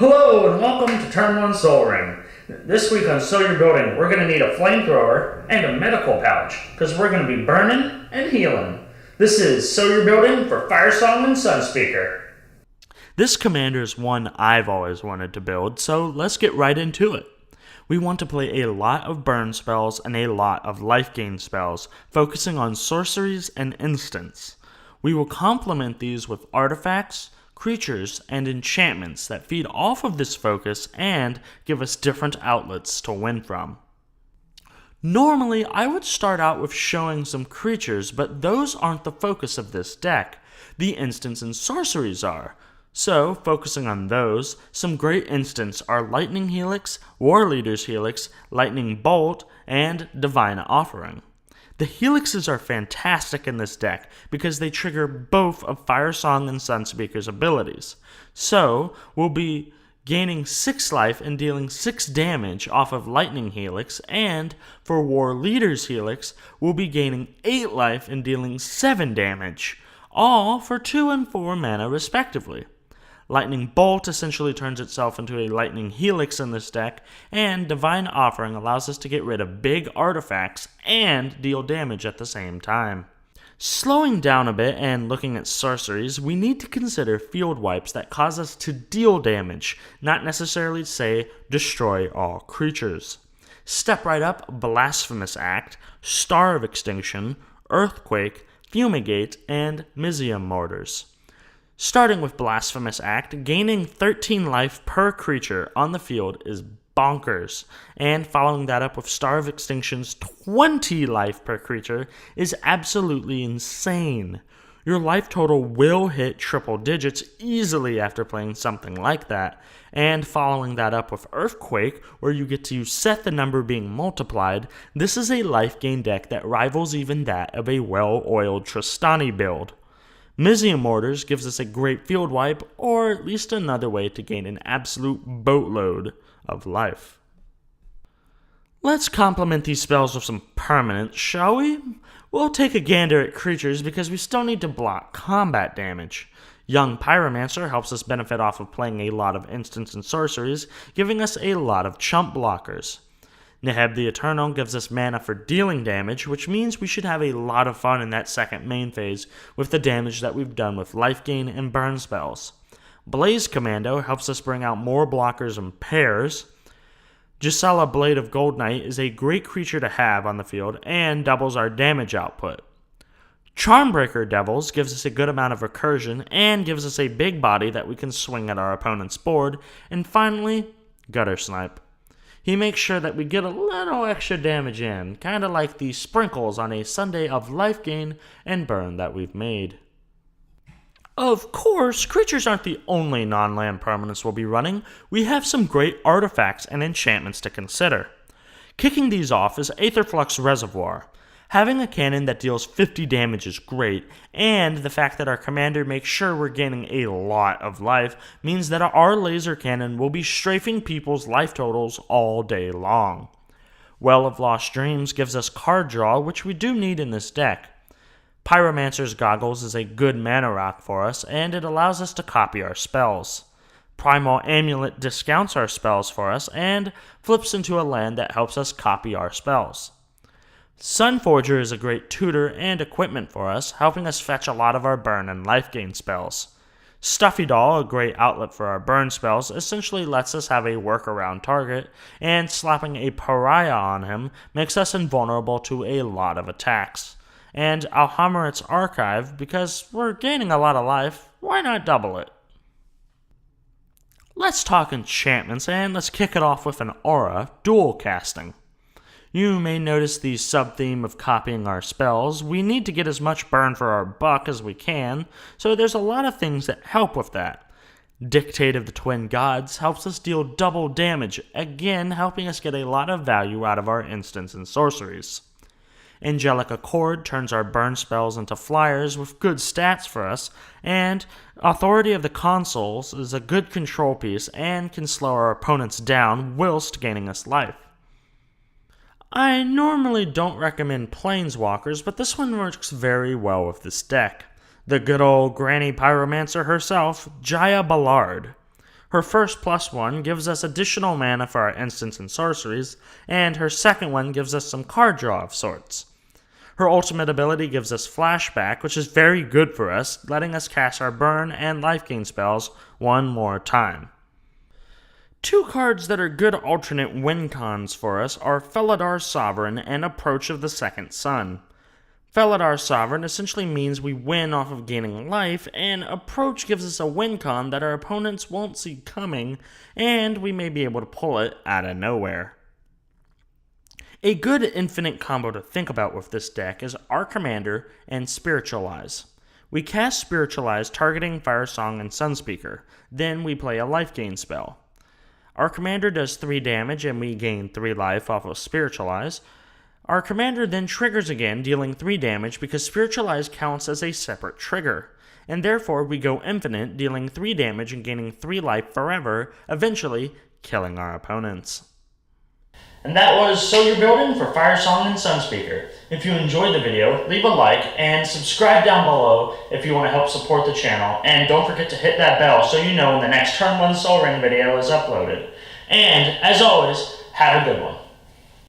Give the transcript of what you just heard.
Hello and welcome to Turn 1 Soul Ring. This week on So You're Building, we're going to need a flamethrower and a medical pouch because we're going to be burning and healing. This is So You're Building for Firesong and Sunspeaker. This commander is one I've always wanted to build, so let's get right into it. We want to play a lot of burn spells and a lot of life gain spells, focusing on sorceries and instants. We will complement these with artifacts, creatures, and enchantments that feed off of this focus and give us different outlets to win from. Normally, I would start out with showing some creatures, but those aren't the focus of this deck. The instants and sorceries are. So, focusing on those, some great instants are Lightning Helix, War Leader's Helix, Lightning Bolt, and Divine Offering. The Helixes are fantastic in this deck because they trigger both of Firesong and Sunspeaker's abilities. So, we'll be gaining 6 life and dealing 6 damage off of Lightning Helix, and for War Leader's Helix, we'll be gaining 8 life and dealing 7 damage, all for 2 and 4 mana respectively. Lightning Bolt essentially turns itself into a Lightning Helix in this deck, and Divine Offering allows us to get rid of big artifacts and deal damage at the same time. Slowing down a bit and looking at sorceries, we need to consider field wipes that cause us to deal damage, not necessarily say destroy all creatures. Step right up Blasphemous Act, Star of Extinction, Earthquake, Fumigate, and Mizzium Mortars. Starting with Blasphemous Act, gaining 13 life per creature on the field is bonkers, and following that up with Star of Extinction's 20 life per creature is absolutely insane. Your life total will hit triple digits easily after playing something like that, and following that up with Earthquake, where you get to set the number being multiplied, this is a life gain deck that rivals even that of a well-oiled Tristani build. Mizzium Mortars gives us a great field wipe, or at least another way to gain an absolute boatload of life. Let's complement these spells with some permanents, shall we? We'll take a gander at creatures because we still need to block combat damage. Young Pyromancer helps us benefit off of playing a lot of instants and sorceries, giving us a lot of chump blockers. Neheb the Eternal gives us mana for dealing damage, which means we should have a lot of fun in that second main phase with the damage that we've done with life gain and burn spells. Blaze Commando helps us bring out more blockers in pairs. Gisela Blade of Gold Knight is a great creature to have on the field and doubles our damage output. Charmbreaker Devils gives us a good amount of recursion and gives us a big body that we can swing at our opponent's board. And finally, Gutter Snipe. He makes sure that we get a little extra damage in, kind of like the sprinkles on a sundae of life gain and burn that we've made. Of course, creatures aren't the only non-land permanents we'll be running. We have some great artifacts and enchantments to consider. Kicking these off is Aetherflux Reservoir. Having a cannon that deals 50 damage is great, and the fact that our commander makes sure we're gaining a lot of life means that our laser cannon will be strafing people's life totals all day long. Well of Lost Dreams gives us card draw, which we do need in this deck. Pyromancer's Goggles is a good mana rock for us, and it allows us to copy our spells. Primal Amulet discounts our spells for us, and flips into a land that helps us copy our spells. Sunforger is a great tutor and equipment for us, helping us fetch a lot of our burn and life gain spells. Stuffy Doll, a great outlet for our burn spells, essentially lets us have a workaround target, and slapping a pariah on him makes us invulnerable to a lot of attacks. And Alhammarit's Archive, because we're gaining a lot of life, why not double it? Let's talk enchantments, and let's kick it off with an aura, dual casting. You may notice the sub-theme of copying our spells. We need to get as much burn for our buck as we can, so there's a lot of things that help with that. Dictate of the Twin Gods helps us deal double damage, again helping us get a lot of value out of our instants and sorceries. Angelic Accord turns our burn spells into flyers with good stats for us, and Authority of the Consuls is a good control piece and can slow our opponents down whilst gaining us life. I normally don't recommend Planeswalkers, but this one works very well with this deck. The good old Granny Pyromancer herself, Jaya Ballard. Her first +1 gives us additional mana for our instants and sorceries, and her second one gives us some card draw of sorts. Her ultimate ability gives us Flashback, which is very good for us, letting us cast our burn and life gain spells one more time. Two cards that are good alternate win cons for us are Felidar Sovereign and Approach of the Second Sun. Felidar Sovereign essentially means we win off of gaining life, and Approach gives us a win con that our opponents won't see coming, and we may be able to pull it out of nowhere. A good infinite combo to think about with this deck is our Commander and Spiritualize. We cast Spiritualize targeting Firesong and Sunspeaker, then we play a life gain spell. Our Commander does 3 damage and we gain 3 life off of Spiritualize. Our Commander then triggers again, dealing 3 damage because Spiritualize counts as a separate trigger, and therefore we go infinite, dealing 3 damage and gaining 3 life forever, eventually killing our opponents. And that was So You're Building for Firesong and Sunspeaker. If you enjoyed the video, leave a like and subscribe down below if you want to help support the channel, and don't forget to hit that bell so you know when the next Turn 1 Sol Ring video is uploaded. And, as always, have a good one.